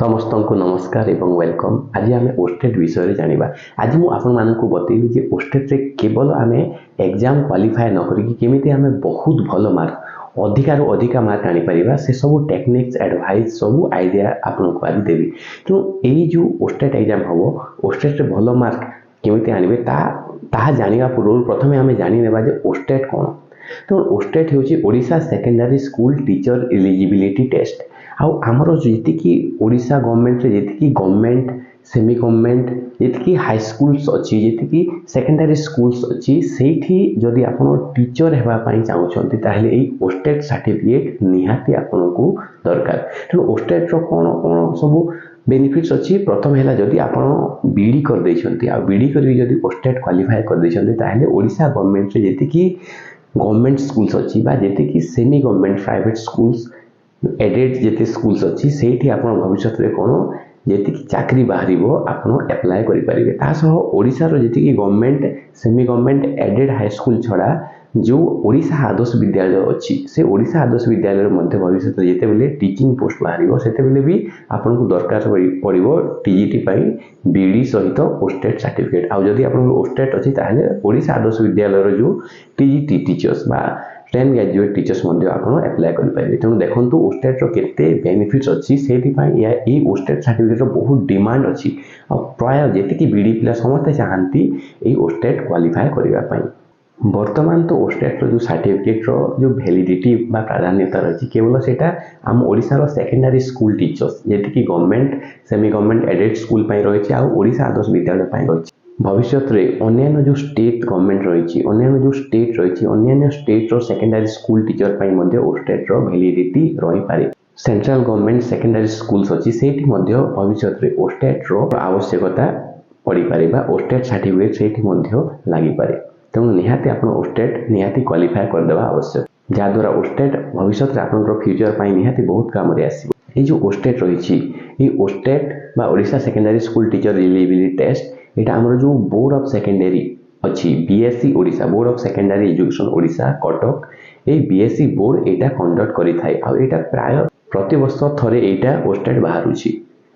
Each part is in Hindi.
समस्त को नमस्कार एवं वेलकम। आज आम ओस्टेट विषय जाना। आज मुझे आपण मानक बतैबी जे ओस्टेट रे केवल आम एग्जाम क्वालिफाए न करिक केमिति आम बहुत भल मार्क अधिकारु अधिका मार्क आनी परिबा से सब टेक्निक्स एडवाइस सब आइडिया आपको आज देवी। तेणु यही जो ओस्टेट एग्जाम हम ओस्टेट रे भल मार्क केमिति आनिबे ता जानिबा पूर्व प्रथमे आम जानि नेबा जे ओस्टेट कोन। तो ओस्टेट होची Odisha secondary school teacher eligibility test. आउ आमर जी ओडिशा गवर्नमेंट रे जी गवर्नमेंट सेमी गवर्नमेंट जी हाई स्कूल्स अच्छी जी सेकेंडरी स्कूल्स अच्छी से जदि आप टीचर होगापी चाहते ताहले ओस्टेट सर्टिफिकेट निहाती आपन को दरकार। तेणु ओस्टेट कौन कौन सब बेनिफिट्स अच्छी प्रथम है जदि आप बीडी कर बीडी कर ओस्टेट क्वालिफाई कर ओडिशा गवर्नमेंट रे जी गवर्नमेंट स्कूल्स अच्छी जी semi government private schools aided जिते स्कूल्स अच्छी से आप भविष्य में कौन जी चाकरी बाहर आप एप्लाय करेंगे। ओडिशार जी government semi government aided high school छड़ा जो ओडिशा आदर्श विद्यालय अच्छी से ओडिशा आदर्श विद्यालय मध्य भविष्य में जिते बेले टीचिंग पोस्ट बाहर से भी आपन को दरकार पड़ो टीजीटी बीडी सहित ओस्टेट सर्टिफिकेट। आउ जदि आप ओस्टेट अच्छी ताहले ओडिशा आदर्श विद्यालय जो टीजीटी टीचर्स बा 10 ग्रेजुएट टीचर्स आप एप्लाय करेंगे। तेणु देखो ओस्टेट केते बेनिफिट्स अच्छी से ओस्टेट सर्टिफिकेट बहुत डिमांड अच्छी। प्राय जी बीडी पिला समस्ते चाहती ओस्टेट क्वालिफाई करने। वर्तमान तो ओस्टेट जो सर्टिफिकेट जो वैलिडिटी बा प्राधान्यता रही केवल सेटा आम ओडिशा सेकेंडरी स्कूल टीचर्स जी government semi government aided school रही ओडिशा आदर्श विद्यालय रही। भविष्य में अन्य जो स्टेट गवर्नमेंट रही अन्य जो स्टेट रही अन्य state secondary school teacher OSSTET validity रही पारे। सेंट्रल गवर्नमेंट सेकेंडरी स्कूल्स अच्छी से भविष्य में ओस्टेट आवश्यकता पड़ी पारे ओस्टेट सर्टिफिकेट से लगी पारे। तेणु निहाती आप ओस्टेट निहाती क्वालिफाई करदे आवश्यक जहाद्वारा ओस्टेट भविष्य में आप फ्यूचर निहाती बहुत काम आसो। ये जो ओस्टेट रही OSSTET Odisha secondary school teacher eligibility test यहाँ आम जो बोर्ड ऑफ सेकेंडरी अच्छी BSC Odisha board of secondary education Odisha Cuttack ये बीएससी बोर्ड यहाँ कंडक्ट करें प्राय प्रति वर्ष थे यहाँ ओस्टेट बाहर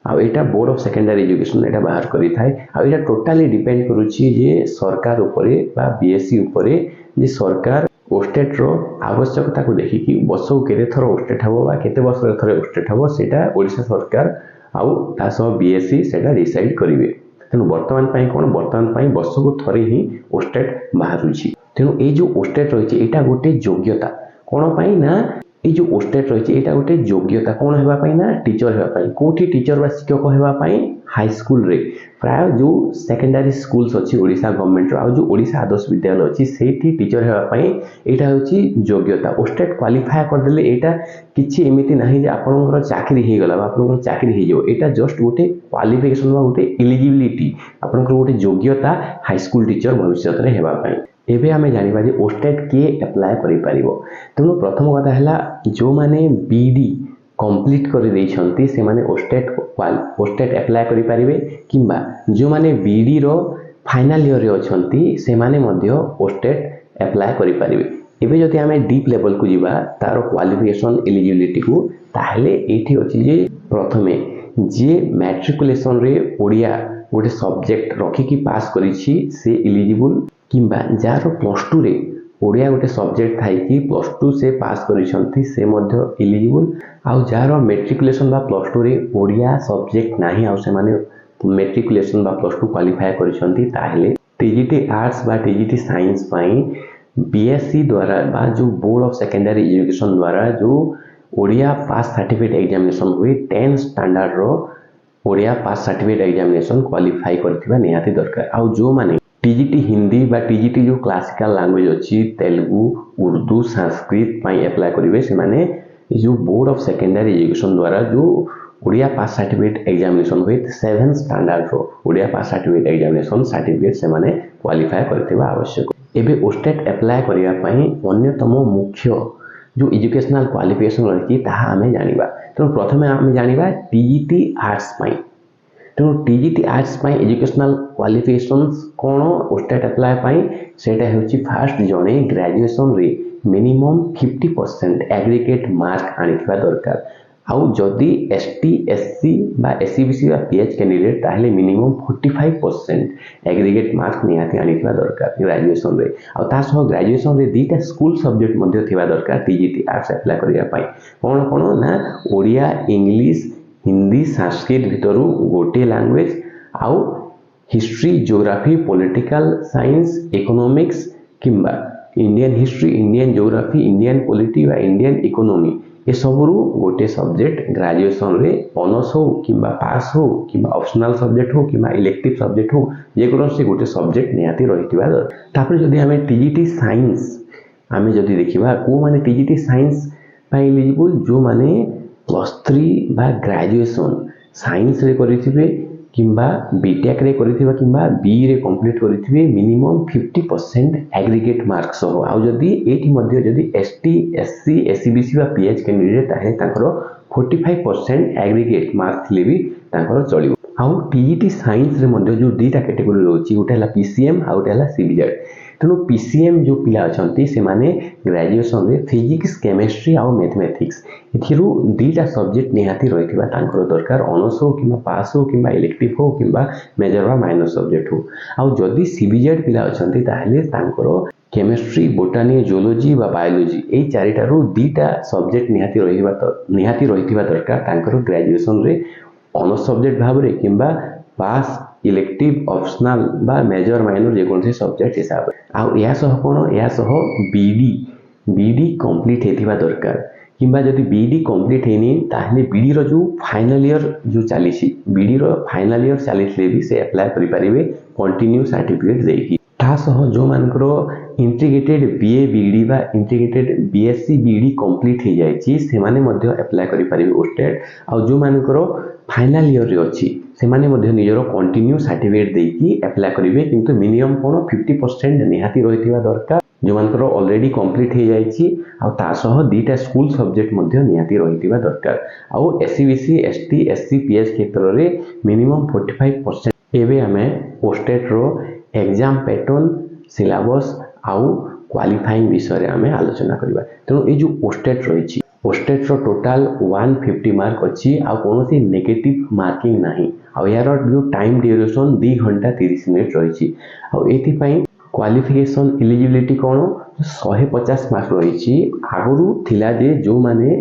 आईटा बोर्ड ऑफ सेकेंडरी एजुकेशन यहाँ बाहर करें। टोटाली डिपेंड करुच्ची सरकार उपरे बा बीएससी उपरे जे सरकार ओस्टेट आवश्यकता को देखिकी वर्ष को केते थर ओस्टेट हम केते वर्ष थे ओस्टेट हम से ओडिशा सरकार आउ बीएससी से डिसाइड करेंगे। तेणु वर्तमान कौन वर्तमान वर्ष को थे ही ओस्टेट बाहर। तेणु ये जो ओस्टेट रही है गोटे योग्यता कौन पाई ना ये जो ओस्टेट रही है गोटे योग्यता कौन होगापाई ना टीचर होगापाई कौटी टीचर बा शिक्षक होगापाई हाई स्कूल रे प्राय जो सेकेंडरी स्कूल्स अच्छी ओडिशा गवर्नमेंट आ जो ओडिशा आदर्श विद्यालय अच्छी से टीचर होगापाई यहाँ हूँ योग्यता। ओस्टेट क्वालिफाई करदे यहाँ किसी एमती ना जे आपंकर चाकरी होगला आप चाकरी हो यहाँ जस्ट गोटे क्वालिफिकेशन गोटे एलिजिबिलिटी आपंकर गोटे योग्यता हाई स्कूल टीचर भविष्य में होगापाई। एबे आमे जानिबा जे ओस्टेट किए एप्लाय करि पारिबो। तेणु प्रथम कथा है जो माने बीडी कंप्लीट कर देइछंती से माने ओस्टेट एप्लाय करि पारिबे किंबा जो माने बीडी रो फाइनल ईयर रे अछंती से माने मध्य ओस्टेट एप्लाय करि पारिबे। एबे जदि आमे डीप लेवल को जिबा तार क्वालिफिकेशन एलिजिबिलिटी को ताहले एठी अछि जे प्रथमे जे मैट्रिकुलेशन रे ओडिया गोटे सब्जेक्ट रखिकी पास करिछि से एलिजिबल किंबा जार प्लस टू रे ओडिया गोटे सब्जेक्ट थाई कि प्लस टू से पास करिसंती से मध्य एलिजिबल। आउ जार मेट्रिकुलेशन बा प्लस टू रे ओडिया सब्जेक्ट नाही आउ से माने मेट्रिकुलेशन बा प्लस टू क्वालिफाई करिसंती ताहले टीजीटी आर्ट्स बा टीजीटी साइंस पाई बीएससी द्वारा बा जो बोर्ड ऑफ सेकेंडरी एजुकेशन द्वारा जो ओडिया पास सर्टिफिकेट एग्जामिनेशन हुए 10 स्टैंडर्ड रो ओडिया पास सर्टिफिकेट एग्जामिनेशन क्वालिफाई करथिबा निहाती दरकार। आउ जो माने टीजीटी हिंदी बा टीजीटी जो क्लासिकल लैंग्वेज अच्छी तेलुगु उर्दू संस्कृत एप्लाय करेंगे से माने जो बोर्ड ऑफ सेकेंडरी एजुकेशन द्वारा जो ओडिया पास सर्टिफिकेट एग्जामिनेशन हुए 7 स्टैंडर्ड रो ओडिया पास सर्टिफिकेट एग्जामिनेशन सर्टिफिकेट से माने क्वालिफाई करथिबा आवश्यक। एबे ओस्टेट एप्लाय करिया पई अन्यतम मुख्य जो एजुकेशनल क्वालिफिकेशन रही ताहा आमे जानिबा। तो प्रथमे आमे जानिबा टीजीटी आर्ट्स पई। तेणु टीजीटी आर्ट्स एजुकेशनल क्वालिफिकेशंस कौन ओस्टेट एप्लाय पाई सेटा होची फास्ट जणे ग्रेजुएशन रे मिनिमम 50% एग्रीगेट मार्क आनिथिबा दरकार। आउ जदि एसटी एससी बा एससीबीसी बा पीएच कैंडिडेट ताहले मिनिमम 45% एग्रीगेट मार्क निहाती आनिथिबा दरकार ग्रेजुएशन रे आ ता सह ग्रेजुएशन रे दीटा स्कूल सब्जेक्ट मध्ये थिबा दरकार टीजीटी आर्ट्स अप्लाई करिया पई कोन कोन ना ओडिया इंग्लिश हिंदी संस्कृत भितरु गोटे लैंग्वेज आउ history geography political science economics किंबा Indian history Indian geography Indian polity व इंडियन इकोनॉमी ए सबरु गोटे सब्जेक्ट ग्रेजुएशन रे ऑनर्स हो किंबा पास हो किंबा ऑप्शनल सब्जेक्ट हो किंबा इलेक्टिव सब्जेक्ट हो जे कोनोसी गोटे सब्जेक्ट निहाती रहितिबा दर तापर जदी हमें टीजीटी साइंस हमें जदी देखिबा को माने टीजीटी साइंस पाई एलिजिबल जो माने +3 बा ग्रेजुएशन साइंस रे करिथिबे किंबा बीटेक रे करिथिबा किंबा बी रे कंप्लीट करिथिबे मिनिमम 50% एग्रीगेट मार्क्स हो आ जदी एठी मध्ये जदी एसटी एससी एससीबीसी बा पीएच कैंडिडेट ताहे तांकर 45% एग्रीगेट मार्क थिले भी तांकर चलिबो आ टीईटी साइंस रे मध्ये जो दीटा कैटेगरी रहउची गोटे हला पीसीएम आ गोटे हला सीबीजेड तेणु पीसीएम जो पिला अछंती से माने ग्रेजुएशन रे फिजिक्स केमिस्ट्री आ मैथमेटिक्स एथिरु दीटा सब्जेक्ट निहाती रहिथिबा तांकर दरकार ऑनर्स हो किंबा पास हो किंबा इलेक्टिव हो किंबा मेजर वा माइनर सब्जेक्ट हो आ जदी सीबीजेड पिला अछंती ताहले तांकर केमिस्ट्री बोटानी जियोलॉजी वा बायोलॉजी ए चारिटारु दीटा सब्जेक्ट निहाती रहिथिबा दरकार तांकर ग्रेजुएशन रे ऑनर्स सब्जेक्ट भाबरे किंबा पास इलेक्टिव ऑप्शनल बा मेजर माइनर जे कोनसे सब्जेक्ट हिसाब आ या सह कोन या सह बीडी कंप्लीट हेथिबा दरकार किंबा जदी बीडी कंप्लीट हेनी ताहले बीडी रो जो फाइनल ईयर जो चलीसी बीडी रो फाइनल ईयर चलीथले भी से अप्लाई करि परिबे कंटिन्यू सर्टिफिकेट देकी ता सह जो मानकरो इंटीग्रेटेड बीए बीडी बा इंटीग्रेटेड बीएससी बीडी कंप्लीट हे जायछि से माने मध्ये अप्लाई करि परिबे ओस्टेट आ जो मानकरो फाइनल ईयर रे अछि से माने मध्ये निजरो कंटिन्यू सर्टिफिकेट देकी अप्लाई करिवे किंतु मिनिमम कोन 50% निहाती रहितिबा दरकार जो मानकर ऑलरेडी कंप्लीट हे जायछि आ ता सह दीटा स्कूल सब्जेक्ट मध्ये निहाती रहितिबा दरकार आ एससीबीसी एसटी एससी पीएच क्षेत्र रे मिनिमम 45% एबे हमें ओस्टेट रो एग्जाम पैटर्न सिलेबस आउ क्वालिफाइंग विषय रे हमें आलोचना करबा तेणु ए जो ओस्टेट रहिछि ओस्टेट रो टोटल 150 मार्क अछि आ कोनोसी नेगेटिव मार्किंग नाही आ यार जो टाइम ड्यूरेशन 2 घंटा 30 मिनिट रहिछि आ एथि पई क्वालिफिकेशन एलिजिबिलिटी कोन 150 मार्क रहिछि आगुरु थिला जे जो माने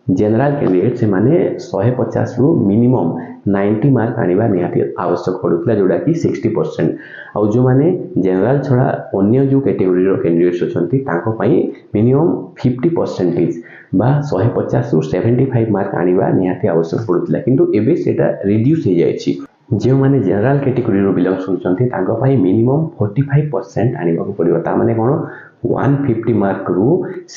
जनरल कैंडिडेट से माने 150 रु मिनिमम 90 मार्क आनिबा निहाती आवश्यक पडुतला जोडा कि 60% आ जो माने जनरल छडा अन्य जो कैटेगरी रो कैंडिडेट्स अछंती तांको पई मिनिमम 50% बा 150 रु 75 मार्क आनिबा निहाती आवश्यक पडुतला किंतु एबे सेटा रिड्यूस हे जायछि जो माने जनरल कैटेगरी रो बिलोंग्स होचंती तांको पई मिनिमम 45% आनिबा को पडिबो ता माने कोन 150 मार्क रु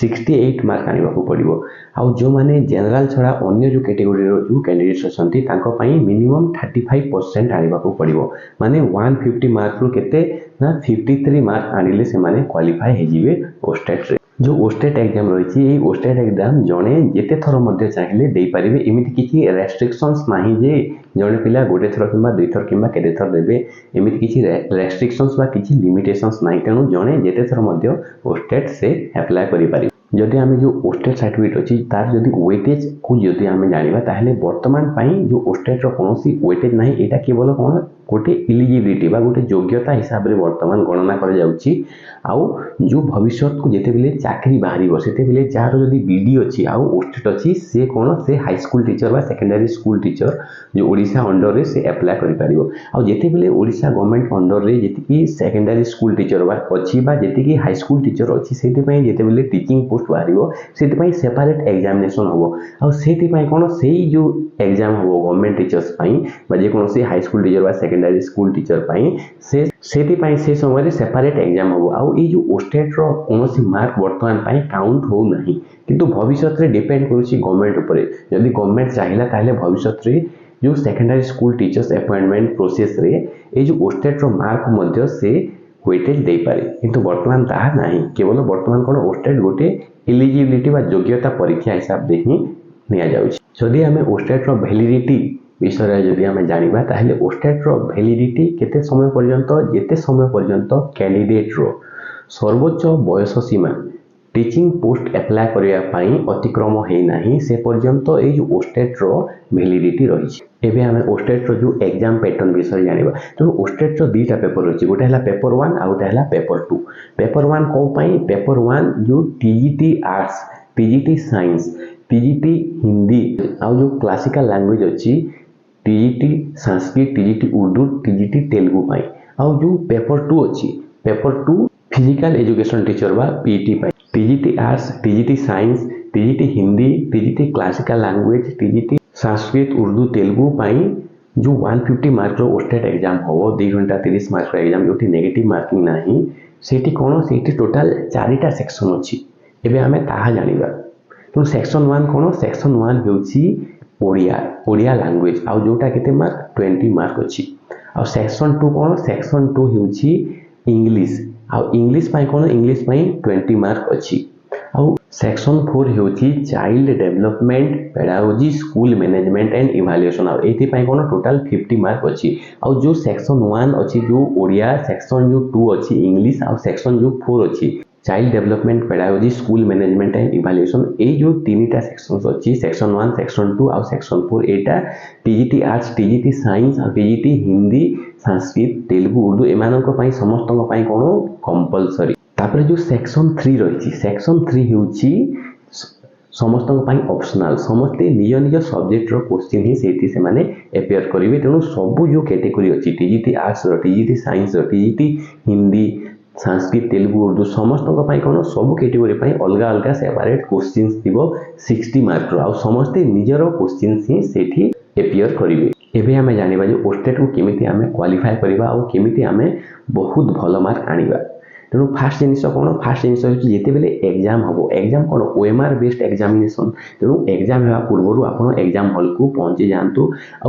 68 मार्क आनिबा को पडिबो आ जो माने जनरल छडा अन्य जो कैटेगरी रो जो कैंडिडेट्स अछंती तांको पई मिनिमम 35% आनिबा को पडिबो माने 150 मार्क रु केते ना 53 मार्क आनिले से माने क्वालिफाई हे जिवे ओस्टेट रे जो ओस्टेट एग्जाम रही है ओस्टेट एग्जाम जड़े जिते थर मध्य चाहिए दे पारे एमती किसी रेस्ट्रिक्शंस नहीं जे जड़े पिला गोटे थर कि दुई थर कि केते थर देवे एमती किसी रेस्ट्रिक्शंस बा किसी लिमिटेशंस नहीं तेणु जड़े जिते थर मध्य ओस्टेट से अप्लाई करि पारि जदि आमे जो ओस्टेट सर्टिफिकेट अछि तार जदि वेटेज को जदि आमे जानिबा ताहले वर्तमान पई जो ओस्टेट रो कोनोसी वेटेज नाही एटा केवल कोन गोटे एलिजिबिलिटी बा गोटे योग्यता हिसाब रे वर्तमान गणना कर जाउची आउ जो भविष्य को जेते बेले चाकरी बाहरी सेते बेले जार जदि बीडी अछि आउ ओस्टेट अछि से कोन से हाई स्कूल टीचर बा सेकेंडरी स्कूल टीचर जो ओडिसा अंडर रे से अप्लाई करि परिबो आउ जेते बेले ओडिसा गवर्नमेंट अंडर रे जेति की सेकेंडरी स्कूल टीचर बा अछि बा जेति की हाई स्कूल टीचर अछि सेति पई जेते बेले टीचिंग पोस्ट बाहरिबो सेति पई सेपरेट एग्जामिनेशन होबो आउ सेति पई कोन सेही जो एग्जाम होबो गवर्नमेंट टीचर्स पई बा जे कोन से हाई स्कूल टीचर बा सेकेंडरी स्कूल टीचर पई से समय रे सेपरेट एग्जाम होबो आउ ए जो ओस्टेट रो कोनोसी मार्क वर्तमान पई काउंट हो नाही किंतु भविष्य रे डिपेंड करूची गवर्नमेंट ऊपर यदि गवर्नमेंट चाहिला ताले भविष्य रे जो secondary school teachers appointment process रे ए जो ओस्टेट रो मार्क मध्य से वेटेज दे पारे किंतु वर्तमान ताहा नाही केवल वर्तमान कोन ओस्टेट गोटे एलिजिबिलिटी बा योग्यता परीक्षा हिसाब दे ही निया जाउची जदि हमें ओस्टेट रो वैलिडिटी विषय जदि हमें जानिबा ताहले ओस्टेट रो वैलिडिटी केते समय पर्यंत जेते समय पर्यंत कैंडिडेट रो सर्वोच्च बयस सीमा टीचिंग पोस्ट एप्लाय करिया पई अतिक्रम हे नाही से पर्यंत ए जो ओस्टेट रो वैलिडिटी रही। एबे हमें ओस्टेट रो जो एग्जाम पैटर्न विषय जानिबा। तो ओस्टेट रो दीटा पेपर रही, गोटे हला पेपर 1 आ गोटे हला पेपर 2। पेपर 1 को पई पेपर 1 जो TGT arts, TGT science, TGT Hindi आ जो क्लासिकल लैंग्वेज अछि TGT Sanskrit, TGT Urdu, TGT Telugu पई। आ जो पेपर 2 अछि पेपर 2 फिजिकल एजुकेशन टीचर बा पीटी पई। TGT arts, TGT science, TGT Hindi, TGT classical language, TGT Sanskrit, Urdu, Telugu पाई जो 150 मार्क रो ओस्टेट एग्जाम हो 2 घंटा 30 मार्क रो एग्जाम जोटी नेगेटिव मार्किंग नाही सेठी कोन सेठी टोटल 4टा सेक्शन अछि। एबे हमें ताहा जानिबा। तो सेक्शन 1 कोन, सेक्शन 1 हेउछि ओडिया लैंग्वेज आ जोटा केते मार्क 20 मार्क अछि। आ सेक्शन 2 कोन, सेक्शन 2 हेउछि इंग्लिश आ इंग्लिश पाई कोन, इंग्लिश पाई 20 मार्क अछि। आ सेक्शन 4 हेउछि child development, pedagogy, school management and evaluation आ एथि पाई कोन टोटल 50 मार्क अछि। आ जो सेक्शन 1 अछि जो ओडिया, सेक्शन जो 2 अछि इंग्लिश आ सेक्शन जो 4 अछि child development, pedagogy, school management and evaluation ए जो तीनटा सेक्शंस अछि सेक्शन 1, सेक्शन 2 आ सेक्शन 4 एटा टीजीटी आर्ट्स, टीजीटी साइंस आ टीजीटी हिंदी, संस्कृत, तेलुगु, उर्दू एमानक पई समस्तक पई कोन कंपलसरी। तापर जो सेक्शन 3 रही, सेक्शन 3 हेउछि समस्तक पई ऑप्शनल, समस्ते निज निज सब्जेक्ट रो क्वेश्चन ही सेठी से माने अपियर करिवे। तेनु सब जो कैटेगरी अछि टीजीटी आर्ट्स रो, टीजीटी साइंस रो, टीजीटी हिंदी, संस्कृत, तेलुगु, उर्दू समस्तक पई कोन सब कैटेगरी पई अलगा अलगा सेपरेट क्वेश्चंस थिबो 60 मार्क रो आ समस्ते निजरो क्वेश्चंस ही सेठी अपियर करिवे। एबे हमें जानिबा जे ओस्टेट को केमिति हमें क्वालिफाई करिबा आ केमिति हमें बहुत भलो मार्क आनिबा। तेणु फास्ट जिनिस कोन, फास्ट जिनिस होछि जेते बेले एग्जाम हबो, एग्जाम कोन ओएमआर बेस्ड एग्जामिनेशन। तेणु एग्जाम हेबा पूर्वरु आपण एग्जाम हॉल को पहुंची जांतु आ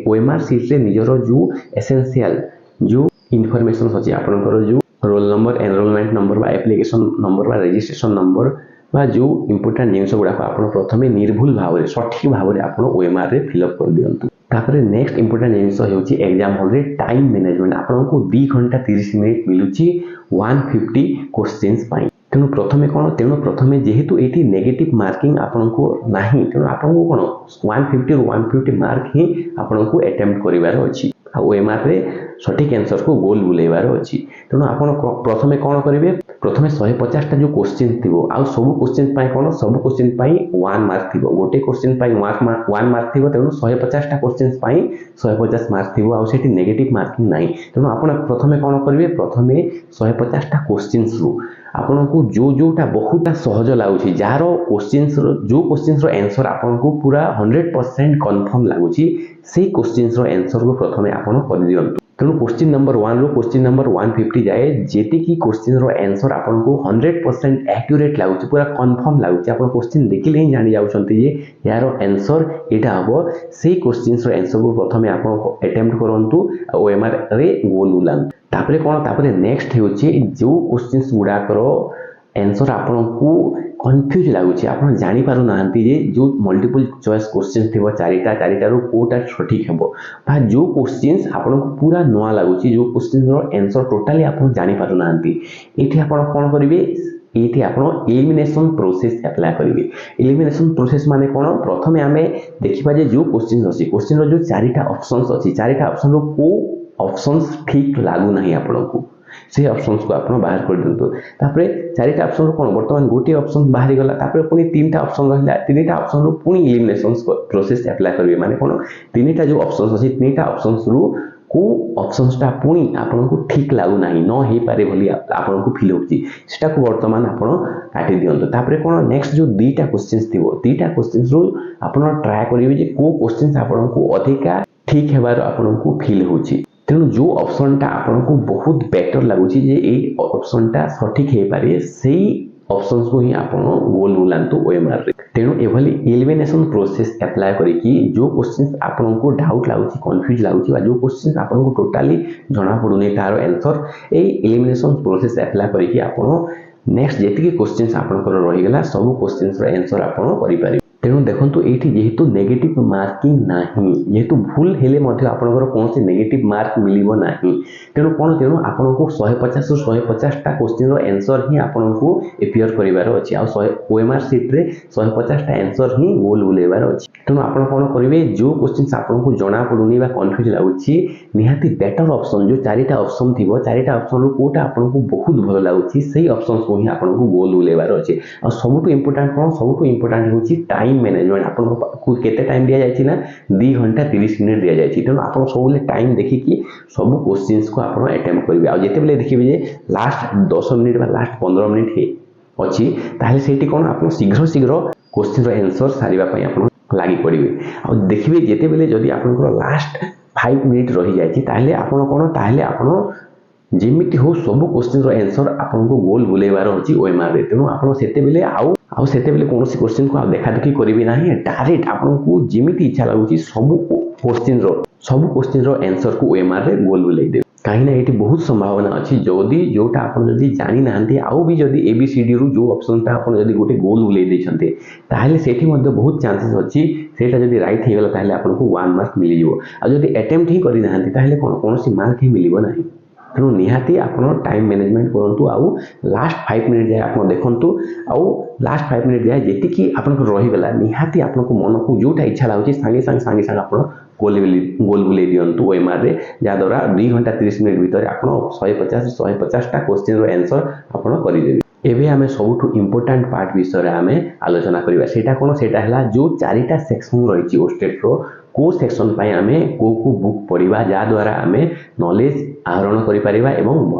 ओएमआर सीट रे निजरो जो एसेंशियल जो इन्फॉर्मेशन अछि आपनकर जो रोल नंबर, एनरोलमेंट नंबर बा एप्लिकेशन नंबर बा रजिस्ट्रेशन नंबर बा जो इंपोर्टेंट जिनिस गुडा आपण प्रथमे निर्भुल भाव सठिक भाव आपण ओएमआर रे फिल अप कर दियंतु। तापर नेक्स्ट इंपोर्टेंट जिनिस हेउछि एग्जाम हॉल रे टाइम मैनेजमेंट। आपण को 2 घंटा 30 मिनिट मिलुछि 150 क्वेश्चंस पाई। तेणु प्रथमे कोन, तेणु प्रथमे जेहेतु एटी नेगेटिव मार्किंग आपण को नाही तेणु आपण को कोन 150 ରୁ 150 मार्क ही आपण को अटेम्प्ट करिवार अछि आ ओएमआर रे सठिक आंसर को गोल बुलेबार अछि। तेणु आपण प्रथमे कोन करिवे, प्रथमे 150 टा जो क्वेश्चन थिबो आ सब क्वेश्चन पाई कोन, सब क्वेश्चन पाई 1 मार्क थिबो, गोटे क्वेश्चन पाई 1 मार्क थिबो। तेणु 150 टा क्वेश्चन पाई 150 मार्क थिबो आ सेठी नेगेटिव मार्किंग नाही। तेणु आपण प्रथमे कोन करिवे, प्रथमे 150 टा क्वेश्चंस रु आपण को जो जोटा बहुत सहज लागुछि जारो क्वेश्चंस रो जो क्वेश्चंस रो आंसर आपण को पूरा 100% कंफर्म लागुछि से क्वेश्चंस रो आंसर को प्रथमे आपण कर दियंतु। तेणु क्वेश्चन नंबर 1 रो क्वेश्चन नंबर 150 जाए जेति की क्वेश्चन रो आंसर आपण को 100% एक्यूरेट लागुछि, पूरा कंफर्म लागुछि। आपण क्वेश्चन देखिले ही जानि जाउछंती जे यारो आंसर एटा हबो, से क्वेश्चंस रो आंसर को प्रथमे आपण अटेम्प्ट करंतु ओएमआर रे गोल उलान। तापरे कोन, तापरे नेक्स्ट हेउछि जो क्वेश्चंस गुडा करो आंसर आपण को कंफ्यूज लागुछि, आपण जानि पारु नांती जे जो मल्टीपल चॉइस क्वेश्चन थिबो चारिटा रो कोटा सठिक हेबो बा जो क्वेश्चंस आपण को पूरा नवा लागुछि, जो क्वेश्चन रो आंसर टोटली आपण जानि पारु नांती एठी आपण कोन करिवे, एठी आपण एलिमिनेशन प्रोसेस अप्लाई करिवे। एलिमिनेशन प्रोसेस माने कोन, प्रथमे हमें देखिबा जे जो क्वेश्चन अछि, क्वेश्चन रो जो चारिटा ऑप्शंस अछि, चारिटा ऑप्शन रो को ऑप्शंस ठीक लागु नाही आपण को से ऑप्शंस को आपण बाहर कर दियंतु। तापरे चारिटा ऑप्शन रो कोन वर्तमान गोटे ऑप्शन बाहरी गला, तापरे पुनी तीनटा ऑप्शन रहला, तीनटा ऑप्शन रो पुनी एलिमिनेशन प्रोसेस अप्लाई करिवे। माने कोन तीनटा जो ऑप्शंस अछि, तीनटा ऑप्शंस रो को ऑप्शंस टा पुनी आपण को ठीक लागु नाही, न हे पारे भली आपण को फील होछि, सेटा को वर्तमान आपण काटी दियंतु। तापरे कोन नेक्स्ट जो दुईटा क्वेश्चंस थिबो, दुईटा क्वेश्चंस रो आपण ट्राई करिवे जे को क्वेश्चंस आपण को अधिका ठीक हेबार आपण को फील होछि। तेणु जो ऑप्शन टा आपण को बहुत बेटर लागुछि जे ए ऑप्शन टा सठिक हे पारे, सेही ऑप्शंस को ही आपण गोल बुलांतु ओएमआर रे। तेणु एभली एलिमिनेशन प्रोसेस अप्लाई करिकि जो क्वेश्चंस आपण को डाउट लागुछि, कंफ्यूज लागुछि बा जो क्वेश्चंस आपण को टोटली जणा पडुनी तार आंसर ए एलिमिनेशन प्रोसेस अप्लाई करिकि आपण नेक्स्ट जेतिके क्वेश्चंस आपण को रहि गेला सब क्वेश्चंस रो आंसर आपण करि पारि। तेणु देखो ये जेहेतु नेगेटिव मार्किंग ना जेहेतु भूल हेले आपंकर कौन नेगेटिव मार्क मिलिबो नाही तेणु कौन तेणु आपको 150 रु 150टा क्वेश्चन रो आंसर ही आपको एपियर करिवार अछि आ ओएमआर सीट रे 150टा आंसर ही गोल बुलेबार अछि तेणु आपण कौन करिवे जो क्वेश्चन आपको जना पडुनी बा कंफ्यूज लागुछि निहाती बेटर ऑप्शन जो चारिटा ऑप्शन थिबो चारिटा ऑप्शन रो कोटा आपको बहुत भल लागुछि सही ऑप्शन को ही आपको गोल बुलेबार अछि आ सबटु इंपोर्टेंट कौन सबटु इंपोर्टेंट होछि टाइम मैनेजमेंट आपको केते टाइम दिया जायछि ना 2 घंटा 30 मिनिट दिया जायछि तेणु आपण सबले टाइम देखिकी सब क्वेश्चंस को आपण अटेम्प्ट करिवे आ जेते बेले देखिबे जे लास्ट 10 मिनिट बा लास्ट 15 मिनिट हे अछि ताले सेठी कोन आपण शीघ्र शीघ्र क्वेश्चन रो आंसर सारिबा पई आपण लागि पड़िबे आ देखिबे जेते बेले जदी आपनकर लास्ट 5 मिनिट रहि जायछि ताले आपण कोन ताले आपण जेमिति हो सब क्वेश्चन रो आंसर आपनको गोल बुलेबार अछि ओएमआर रे तेणु आपण सेते बेले आउ सेते बेले कोनोसी क्वेश्चन को देखा देखी करिवे नाही डायरेक्ट आपनको जेमिति इच्छा लागुछि सब क्वेश्चन रो आंसर को ओएमआर रे गोल बुलेइ दे कहीं ना ये बहुत संभावना अच्छी जदि जोटा आपन जदि जानी नांती आउ भी जदि एबीसीडी रु जो ऑप्शनटा आपन जदि गोटे गोल बुलेइ देछन्ते ताहले सेठी मध्ये बहुत चांसेस अछि सेटा जदि राइट हे गेला ताहले आपनको 1 मार्क मिली जिवो आ जदि अटेम्प्ट ही करि नांती ताहले कोनोसी मार्क ही मिलिबो नाही तेणु निहाती आपण टाइम मैनेजमेंट करंतु आउ लास्ट 5 मिनिट जाय आपण देखंतु आउ लास्ट 5 मिनिट जाय जेतिकी आपण रहि गेला निहाती आपनको मन को जोटा इच्छा लागुछि सांगे आपण गोल बुले दियंतु ओएमआर रे जा द्वारा 2 घंटा 30 मिनिट भीतर आपण 150 टा क्वेश्चन रो आंसर आपण करि देबे एबे हमें सबुठु इंपोर्टेंट पार्ट विषय रे हमें आलोचना करिबा सेटा कोन सेटा हला जो चारिटा सेक्शन रहिछि ओस्टेट रो को सेक्शन पई हमें को बुक पढिबा जा द्वारा हमें नॉलेज आहरण करि परिबा एवं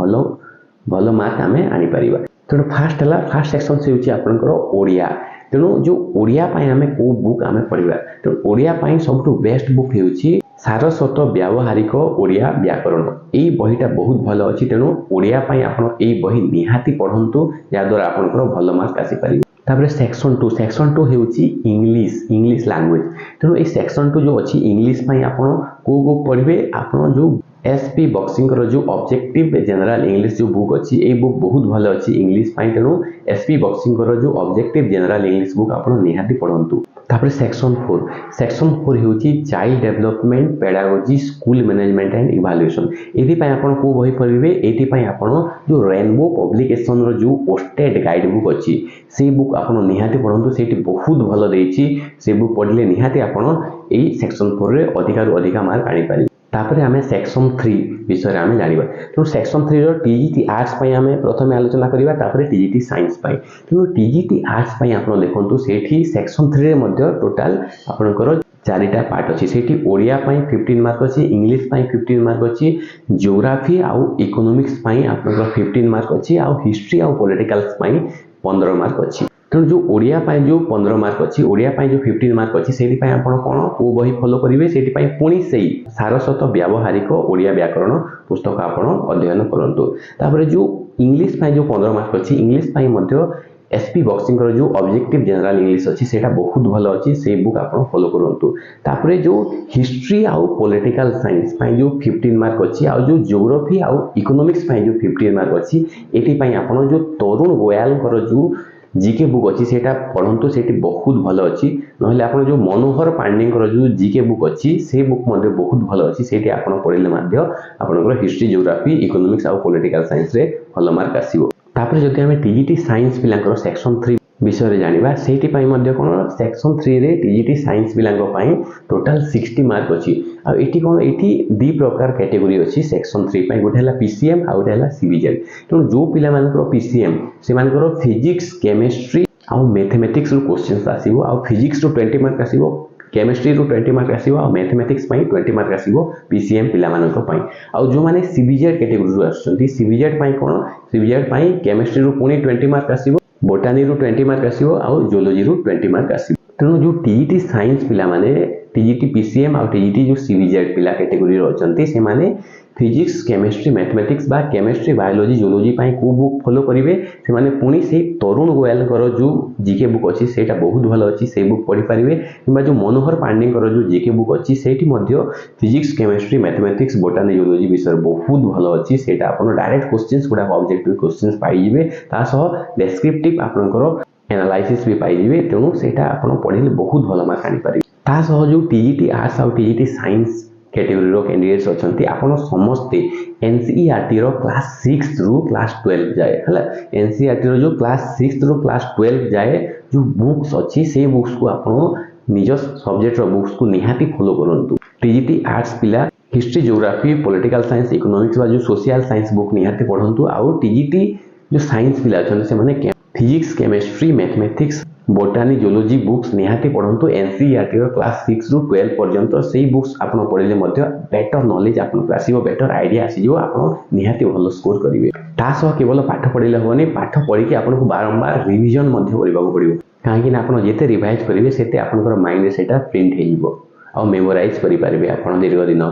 भलो मार्क हमें आनी परिबा तेणु फर्स्ट सेक्शन से होछि आपनकर ओडिया तेणु जो ओडिया पई हमें को बुक हमें पढिबा तेणु ओडिया पई सबटु बेस्ट बुक हेउछि सारस्वत व्यावहारिक ओडिया व्याकरण एई बहिटा बहुत भलो अछि तेणु ओडिया पई आपण एई बहि निहाती पढंतु या द्वारा आपनकर भलो मार्क आसी परिबा तापर सेक्शन 2 हेउछि इंग्लिश लैंग्वेज तेणु ए सेक्शन 2 जो अछि इंग्लिश पई आपण को बुक पढिबे आपण जो एसपी बॉक्सिंग रो जो ऑब्जेक्टिव जनरल इंग्लिश जो बुक अछि ए बुक बहुत भलो अछि इंग्लिश पई तेणु एसपी बॉक्सिंग रो जो ऑब्जेक्टिव जनरल इंग्लिश बुक आपण निहाती पढंतु तापर सेक्शन 4 हेउछि child development pedagogy school management and evaluation एथि पई आपण को बही पढिबे एथि पई आपण जो रेनबो पब्लिकेशन रो जो पोस्टेड गाइड बुक अछि से बुक आपण निहाती पढंतु सेठी बहुत भलो देछि से बुक पढिले निहाती आपण एई सेक्शन 4 रे अधिक मार्क आनी पारि तापर हमें सेक्शन 3 विषय हमें जानिबा तो सेक्शन 3 रो टीजीटी आर्ट्स पई हमें प्रथम आलोचना करिबा तापर टीजीटी साइंस पई तो टीजीटी आर्ट्स पई आपण देखंतु सेठी सेक्शन 3 रे मध्ये टोटल आपनकर चारिटा पार्ट अछि सेठी ओडिया पई 15 मार्क अछि इंग्लिश पई 15 मार्क अछि ज्योग्राफी आउ इकोनॉमिक्स पई आपनकर 15 मार्क अछि आउ हिस्ट्री आउ पॉलिटिकल्स पई 15 मार्क अछि तेणु जो ओडिया पाई जो 15 मार्क अच्छी ओडिया पाई जो 15 मार्क अच्छी से आपण कौन को बही फॉलो करेंगे से पुणी से सारस्वत व्यावहारिक ओडिया व्याकरण पुस्तक आपण अध्ययन करंतु तापर जो इंग्लिश पाई जो 15 मार्क अच्छी इंग्लिश पाई मध्य एसपी बॉक्सिंग रो जो ऑब्जेक्टिव जनरल इंग्लिश अच्छी सेटा बहुत भलो अच्छी से बुक आपण फॉलो करंतु तापर जो हिस्ट्री आउ पॉलिटिकल साइंस पाई जो 15 मार्क अच्छी आउ जो ज्योग्राफी आउ इकोनॉमिक्स पाई जो 15 मार्क अच्छी एटी पाई आपण जो तरुण गोयल कर जो जीके बुक अच्छी सेटा पढ़ंतु सेठी बहुत भलो अच्छी नहले आपण जो मनोहर पांडे जो जीके बुक अच्छी से बुक मध्ये बहुत भलो अच्छी सेठी आपण पढिले मध्ये आपनकर हिस्ट्री ज्योग्राफी इकोनॉमिक्स आउ पॉलिटिकल साइंस रे भलो मार्क आसीबो तापर जति हमें टीजीटी साइंस पिलांकर सेक्शन 3 विषय रे जानिबा सेठी पई मध्ये कोन सेक्शन 3 रे टीजीटी साइंस पिलांको पई टोटल 60 मार्क अछि आ एठी कोन एठी दी प्रकार कैटेगरी अछि सेक्शन 3 पई गोटे हला पीसीएम आ गोटे हला सीबीजेड तो जो पिला मानकर पीसीएम से मानकर फिजिक्स केमिस्ट्री आ मैथमेटिक्स रो क्वेश्चंस आसीबो आ फिजिक्स रो 20 मार्क आसीबो केमिस्ट्री रो 20 मार्क आसीबो आ मैथमेटिक्स पई 20 मार्क आसीबो पीसीएम पिला मानकर पई आ जो माने सीबीजेड कैटेगरी रो आछंती सीबीजेड पई कोन सीबीजेड पई केमिस्ट्री रो पुनी 20 मार्क आसीबो बोटानी रो 20 मार्क आसीबो आ जियोलॉजी रो 20 मार्क आसीबो तेणु जो टीजीटी साइंस पिला माने टीजीटी पीसीएम आ टीजीटी जो सीबीजेड पिला कैटेगरी रो अछंती से माने फिजिक्स केमिस्ट्री मैथमेटिक्स बा केमिस्ट्री बायोलॉजी जियोलॉजी पई को बुक फॉलो करिवे से माने पुनी से तरुण गोयल कर जो जीके बुक अछि सेटा बहुत भलो अछि से बुक पढि परिवे किबा जो मनोहर पांडे कर जो जीके बुक अछि सेठी मध्ये physics chemistry mathematics botany geology विषय बहुत भलो अछि सेटा आपण डायरेक्ट क्वेश्चंस गुडा ऑब्जेक्टिव क्वेश्चंस पाइ जिवे ता सह डेस्क्रिप्टिव आपनकर एनालाइसिस भी पाइबे तेणु सेटा आपण पढ़िले बहुत भल मार्क आनी पारे ता सह जो टीजीटी आर्ट्स और टीजीटी साइंस कैटेगरी रो कैंडिडेट्स अछंती आपण समस्ते एनसीईआरटी रो क्लास 6 रु क्लास 12 जाए हला एनसीईआरटी रो जो क्लास 6 रु क्लास 12 जाए जो बुक्स अछि से बुक्स को आपण निज सब्जेक्ट रो बुक्स को निहाती फॉलो करंतु टीजीटी आर्ट्स पिला history geography political science economics बा जो सोशल साइंस बुक निहाती पढंतु आ टीजीटी जो साइंस पिला अछंती से माने physics chemistry mathematics botany geology books निहाती पढंतु एनसीईआरटी रो क्लास 6 रु 12 पर्यंत सेही बुक्स आपण पढिले मध्य बेटर नॉलेज आपण आसीबो बेटर आईडिया आसीजो आपण निहाती भलो स्कोर करिवे ता सह केवल पाठ पढिले होनी पाठ पढी के आपण को बारंबार रिवीजन मध्य करबाको पडिबो काहे कि आपण जेते रिवाइज करिवे सेते आपनकर माइंड रे सेटा प्रिंट हेइबो आ मेमोराइज करि पारिबे आपण दीर्घ दिन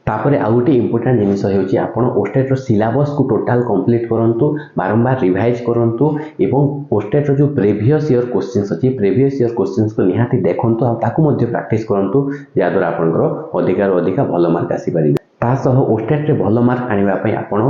तापर आउ गोटे इंपोर्टेंट जिनिस होउची आपण ओस्टेट रो सिलेबस को टोटल कंप्लीट करंतु बारंबार रिवाइज करंतु एवं ओस्टेट रो जो प्रीवियस ईयर क्वेश्चंस अछि प्रीवियस ईयर क्वेश्चंस को निहाती देखंतु आ ताकू मध्ये प्रैक्टिस करंतु या द्वारा आपनकर अधिक भलो मार्क आसी पारिबे ता सह ओस्टेट रे भलो मार्क आनिबा पई आपण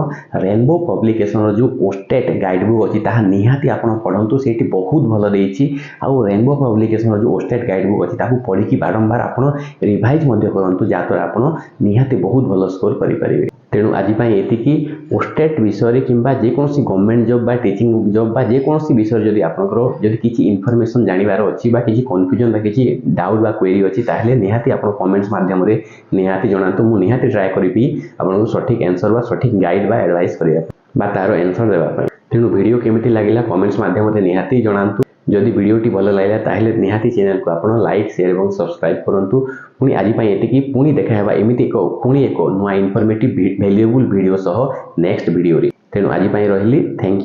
रेनबो पब्लिकेशन रो जो ओस्टेट गाइड बुक अछि ताहा निहाती आपण पढंतु सेठी बहुत भलो देइछि आ रेनबो पब्लिकेशन रो जो ओस्टेट गाइड बुक अछि ताकू पढी की बारंबार आपण रिवाइज मध्ये करंतु जा द्वारा आपण निहाती बहुत भलो स्कोर करि परिबे तेणु आज एतिकी ओस्टेट विषय किंबा जे कोनसी गवर्नमेंट जॉब बा टीचिंग जॉब बा जे कोनसी विषय जदि आपनकर जदि किछि इन्फॉर्मेशन जानिबार अछि बा किछि कंफ्यूजन बा किछि डाउट बा क्वेरी अछि ताहले निहाती आपण कमेंट्स माध्यम रे निहाती जणांतु मु निहाती ट्राई करिबी आपनको सठिक आंसर बा सठिक गाइड बा एडवाइस करिया बा तारो आंसर देबा पय तेणु वीडियो केमिति लागिला कमेंट्स माध्यम रे निहाती जणांतु जदि वीडियोटी भल लागला ताहले निहाती चैनल को आपण लाइक शेयर एवं सब्सक्राइब करंतु पुनी आज पई एतिकी पुनी देखायबा एमिति एक पुनी एक नुआ इन्फॉर्मेटिव वैल्यूएबल वीडियो सह नेक्स्ट वीडियो रे तेणु आज पई रहिली थैंक यू।